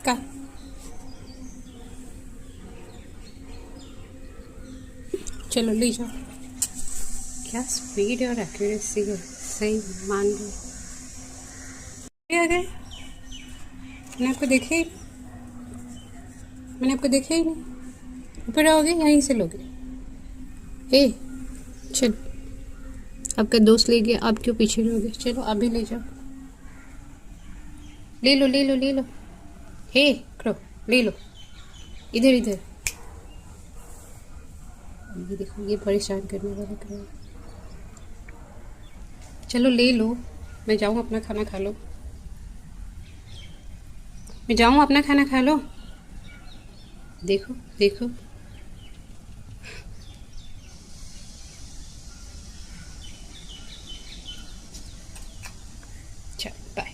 का चलो ले जाओ। क्या स्पीड और एक्यूरेसी है, सही मान लो। आ गए, मैंने आपको देखे ही, मैंने आपको देखे ही नहीं। ऊपर आओगे यहीं से लोगे। ए चल, आपका दोस्त ले गया, आप क्यों पीछे रहोगे? चलो अभी ले जाओ, ले लो ले लो ले लो। हे करो, ले लो, इधर इधर। ये देखो, ये परेशान करने वाला करो। चलो ले लो, मैं जाऊँ अपना खाना खा लो, मैं जाऊँ अपना खाना खा लो। देखो देखो, चल बाय।